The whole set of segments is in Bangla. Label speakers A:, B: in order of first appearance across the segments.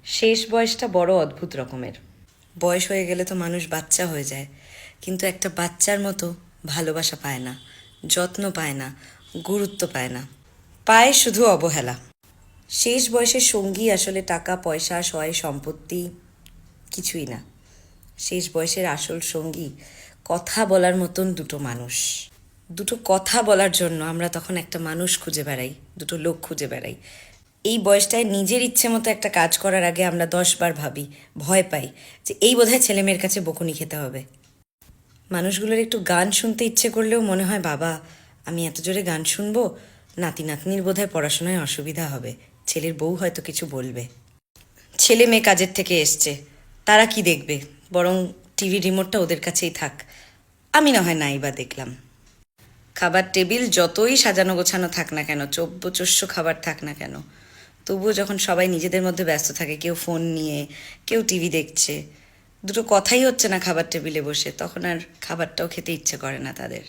A: শেষ বয়সটা বড় অদ্ভুত রকমের। বয়স হয়ে গেলে তো মানুষ বাচ্চা হয়ে যায়, কিন্তু একটা বাচ্চার মতো ভালোবাসা পায় না, যত্ন পায় না, গুরুত্ব পায় না, পায় শুধু অবহেলা। শেষ বয়সের সঙ্গী আসলে টাকা পয়সা সয় সম্পত্তি কিছুই না। শেষ বয়সের আসল সঙ্গী কথা বলার মতন দুটো মানুষ। দুটো কথা বলার জন্য আমরা তখন একটা মানুষ খুঁজে বেড়াই, দুটো লোক খুঁজে বেড়াই। এই বয়সটায় নিজের ইচ্ছে মতো একটা কাজ করার আগে আমরা 10 বার ভাবি, ভয় পাই যে এই বোধহয় ছেলে মেয়ের কাছে বকুনি খেতে হবে। মানুষগুলোর একটু গান শুনতে ইচ্ছে করলেও মনে হয় বাবা, আমি এত জোরে গান শুনবো, নাতি নাতনির বোধহয় পড়াশোনায় অসুবিধা হবে, ছেলের বউ হয়তো কিছু বলবে। ছেলে মেয়ে কাজের থেকে এসছে, তারা কি দেখবে, বরং টিভি রিমোটটা ওদের কাছেই থাক, আমি না হয় নাই বা দেখলাম। খাবার টেবিল যতই সাজানো গোছানো থাক না কেন, চব্যচস্য খাবার থাক না কেন, তবুও যখন সবাই নিজেদের মধ্যে ব্যস্ত থাকে, কেউ ফোন নিয়ে, কেউ টিভি দেখছে, দুটো কথাই হচ্ছে না খাবার টেবিলে বসে, তখন আর খাবারটাও খেতে ইচ্ছে করে না তাদের।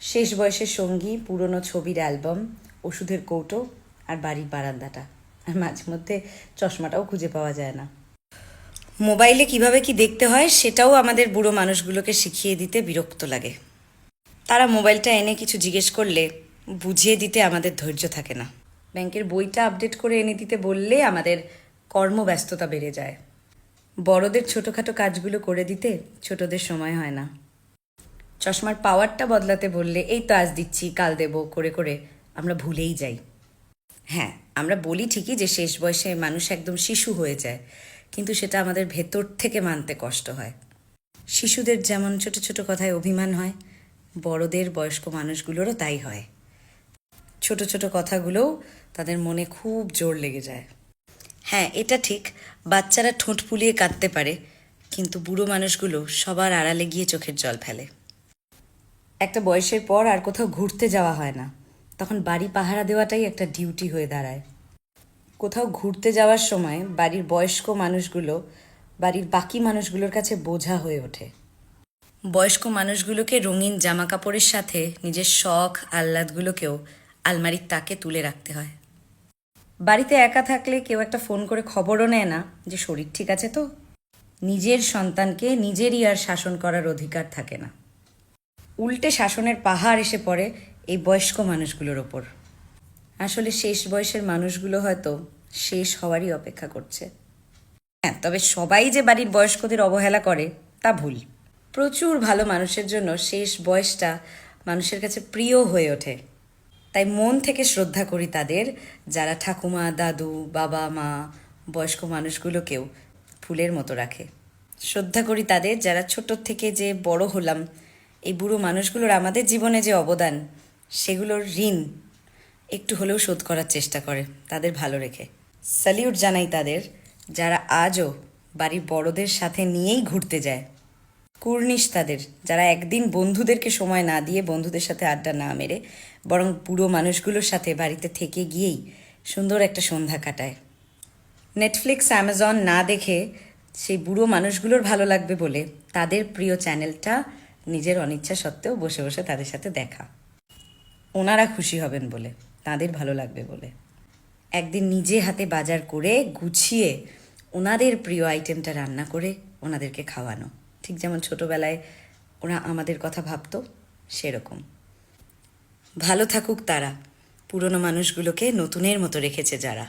A: শেষ বয়সের সঙ্গী পুরনো ছবির অ্যালবাম, ওষুধের কৌটো আর বাড়ির বারান্দাটা, আর মাঝে মধ্যে চশমাটাও খুঁজে পাওয়া যায় না। মোবাইলে কিভাবে কি দেখতে হয় সেটাও আমাদের বুড়ো মানুষগুলোকে শিখিয়ে দিতে বিরক্ত লাগে। তারা মোবাইলটা এনে কিছু জিজ্ঞেস করলে বুঝিয়ে দিতে আমাদের ধৈর্য থাকে না। ব্যাংকের বইটা আপডেট করে এনে দিতে বললে আমাদের কর্মব্যস্ততা বেড়ে যায়। বড়দের ছোটোখাটো কাজগুলো করে দিতে ছোটদের সময় হয় না। চশমার পাওয়ারটা বদলাতে বললে এই তো আজ দিচ্ছি কাল দেব করে করে আমরা ভুলেই যাই। হ্যাঁ, আমরা বলি ঠিকই যে শেষ বয়সে মানুষ একদম শিশু হয়ে যায়, কিন্তু সেটা আমাদের ভেতর থেকে মানতে কষ্ট হয়। শিশুদের যেমন ছোট ছোট কথায় অভিমান হয়, বড়দের বয়স্ক মানুষগুলোরও তাই হয়। ছোট ছোট কথাগুলোও তাদের মনে খুব জোর লেগে যায়। হ্যাঁ, এটা ঠিক, বাচ্চারা ঠোঁট ফুলিয়ে কাঁদতে পারে, কিন্তু বুড়ো মানুষগুলো সবার আড়ালে গিয়ে চোখের জল ফেলে। একটা বয়সের পর আর কোথাও ঘুরতে যাওয়া হয় না, তখন বাড়ি পাহারা দেওয়াটাই একটা ডিউটি হয়ে দাঁড়ায়। কোথাও ঘুরতে যাওয়ার সময় বাড়ির বয়স্ক মানুষগুলো বাড়ির বাকি মানুষগুলোর কাছে বোঝা হয়ে ওঠে। বয়স্ক মানুষগুলোকে রঙিন জামা কাপড়ের সাথে নিজের শখ আহ্লাদগুলোকেও আলমারির তাকে তুলে রাখতে হয়। বাড়িতে একা থাকলে কেউ একটা ফোন করে খবরও নেয় না যে শরীর ঠিক আছে তো। নিজের সন্তানকে নিজেরই আর শাসন করার অধিকার থাকে না, উল্টে শাসনের পাহাড় এসে পড়ে এই বয়স্ক মানুষগুলোর ওপর। আসলে শেষ বয়সের মানুষগুলো হয়তো শেষ হওয়ারই অপেক্ষা করছে। হ্যাঁ, তবে সবাই যে বাড়ির বয়স্কদের অবহেলা করে তা ভুল। প্রচুর ভালো মানুষের জন্য শেষ বয়সটা মানুষের কাছে প্রিয় হয়ে ওঠে। তাই মন থেকে শ্রদ্ধা করি তাদের, যারা ঠাকুমা দাদু বাবা মা বয়স্ক মানুষগুলোকেও ফুলের মতো রাখে। শ্রদ্ধা করি তাদের যারা ছোট থেকে যে বড় হলাম, এই বুড়ো মানুষগুলোর আমাদের জীবনে যে অবদান, সেগুলোর ঋণ একটু হলেও শোধ করার চেষ্টা করে তাদের ভালো রেখে। স্যালিউট জানাই তাদের যারা আজও বাড়ির বড়দের সাথে নিয়েই ঘুরতে যায়। কুর্নিশ তাদের যারা একদিন বন্ধুদেরকে সময় না দিয়ে, বন্ধুদের সাথে আড্ডা না মেরে, বরং বুড়ো মানুষগুলোর সাথে বাড়িতে থেকে গিয়েই সুন্দর একটা সন্ধ্যা কাটায়। নেটফ্লিক্স অ্যামাজন না দেখে সেই বুড়ো মানুষগুলোর ভালো লাগবে বলে তাদের প্রিয় চ্যানেলটা নিজের অনিচ্ছা সত্ত্বেও বসে বসে তাদের সাথে দেখা। ওনারা খুশি হবেন বলে, তাদের ভালো লাগবে বলে একদিন নিজে হাতে বাজার করে গুছিয়ে ওনাদের প্রিয় আইটেমটা রান্না করে ওনাদেরকে খাওয়ানো, ঠিক যেমন ছোটোবেলায় ওরা আমাদের কথা ভাবতো সেরকম। ভালো থাকুক তারা, পুরনো মানুষগুলোকে নতুনের মতো রেখেছে যারা।